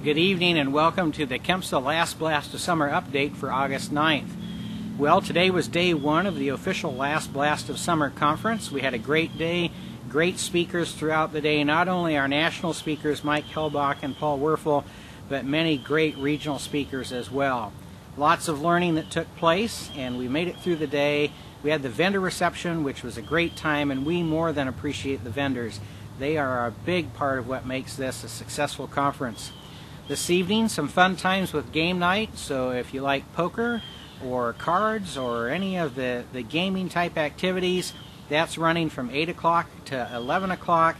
Good evening and welcome to the KEMSA Last Blast of Summer update for August 9th. Well, today was day one of the official Last Blast of Summer conference. We had a great day, great speakers throughout the day, not only our national speakers Mike Helbach and Paul Werfel, but many great regional speakers as well. Lots of learning that took place, and we made it through the day. We had the vendor reception, which was a great time, and we more than appreciate the vendors. They are a big part of what makes this a successful conference. This evening, some fun times with game night, so if you like poker or cards or any of the gaming type activities, that's running from 8 o'clock to 11 o'clock.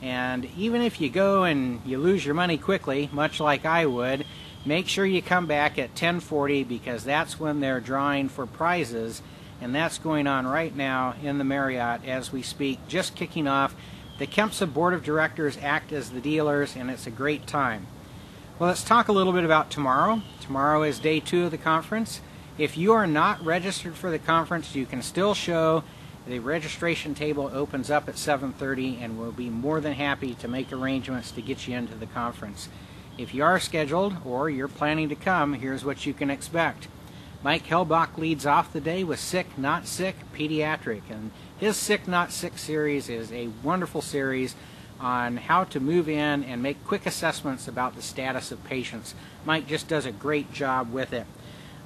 And even if you go and you lose your money quickly, much like I would, make sure you come back at 10:40 because that's when they're drawing for prizes, and that's going on right now in the Marriott as we speak, just kicking off. The KEMSA Board of Directors act as the dealers, and it's a great time. Well, let's talk a little bit about tomorrow. Tomorrow is day two of the conference. If you are not registered for the conference, you can still show. The registration table opens up at 7:30, and we'll be more than happy to make arrangements to get you into the conference. If you are scheduled or you're planning to come, here's what you can expect. Mike Helbach leads off the day with Sick, Not Sick, Pediatric, and his Sick, Not Sick series is a wonderful series on how to move in and make quick assessments about the status of patients. Mike just does a great job with it.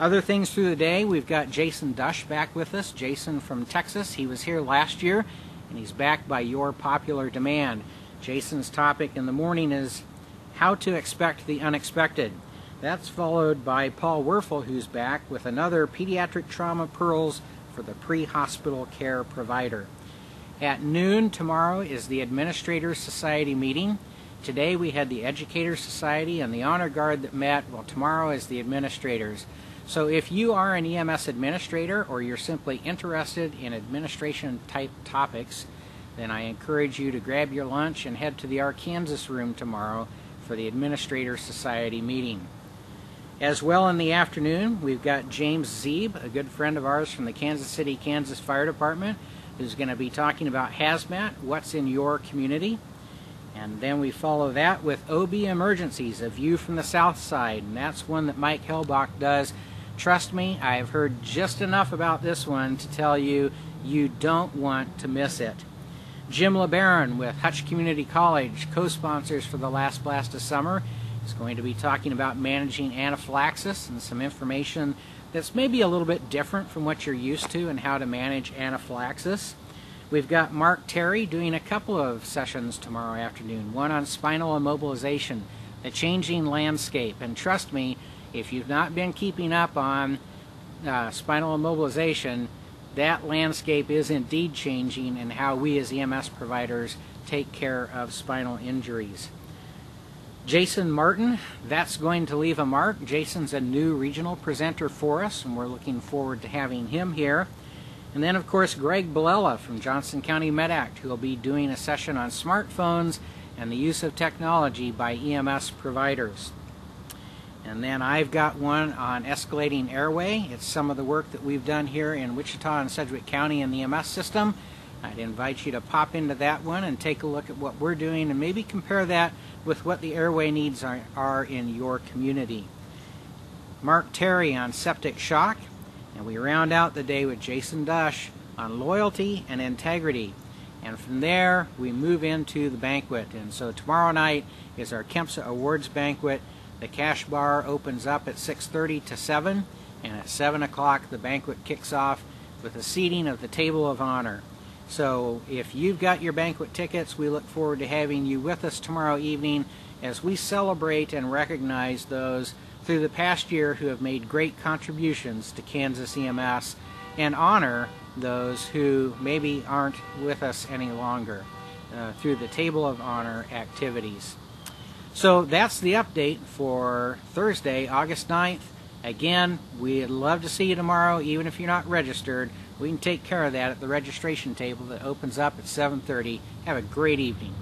Other things through the day, we've got Jason Dush back with us. Jason from Texas. He was here last year, and he's back by your popular demand. Jason's topic in the morning is how to expect the unexpected. That's followed by Paul Werfel, who's back with another Pediatric Trauma Pearls for the Pre-Hospital Care Provider. At noon tomorrow is the Administrators Society meeting. Today we had the Educators Society and the Honor Guard that met. Well, tomorrow is the Administrators. So if you are an EMS administrator or you're simply interested in administration type topics, then I encourage you to grab your lunch and head to the Arkansas room tomorrow for the Administrators Society meeting. As well in the afternoon, we've got James Zeeb, a good friend of ours from the Kansas City, Kansas Fire Department, who's going to be talking about hazmat, what's in your community. And then we follow that with OB Emergencies, a view from the south side, and that's one that Mike Helbach does. Trust me, I've heard just enough about this one to tell you you don't want to miss it. Jim LeBaron with Hutch Community College, co-sponsors for the Last Blast of Summer, is going to be talking about managing anaphylaxis and some information that's maybe a little bit different from what you're used to and how to manage anaphylaxis. We've got Mark Terry doing a couple of sessions tomorrow afternoon, one on spinal immobilization, the changing landscape. And trust me, if you've not been keeping up on spinal immobilization, that landscape is indeed changing and how we as EMS providers take care of spinal injuries. Jason Martin, that's going to leave a mark. Jason's a new regional presenter for us, and we're looking forward to having him here. And then, of course, Greg Bilella from Johnson County MedAct, who will be doing a session on smartphones and the use of technology by EMS providers. And then I've got one on escalating airway. It's some of the work that we've done here in Wichita and Sedgwick County in the EMS system. I'd invite you to pop into that one and take a look at what we're doing and maybe compare that with what the airway needs are in your community. Mark Terry on septic shock, and we round out the day with Jason Dush on loyalty and integrity. And from there, we move into the banquet. And so tomorrow night is our KEMSA Awards banquet. The cash bar opens up at 6:30 to 7, and at 7 o'clock the banquet kicks off with a seating of the Table of Honor. So if you've got your banquet tickets, we look forward to having you with us tomorrow evening as we celebrate and recognize those through the past year who have made great contributions to Kansas EMS and honor those who maybe aren't with us any longer through the Table of Honor activities. So that's the update for Thursday, August 9th. Again, we'd love to see you tomorrow, even if you're not registered. We can take care of that at the registration table that opens up at 7:30. Have a great evening.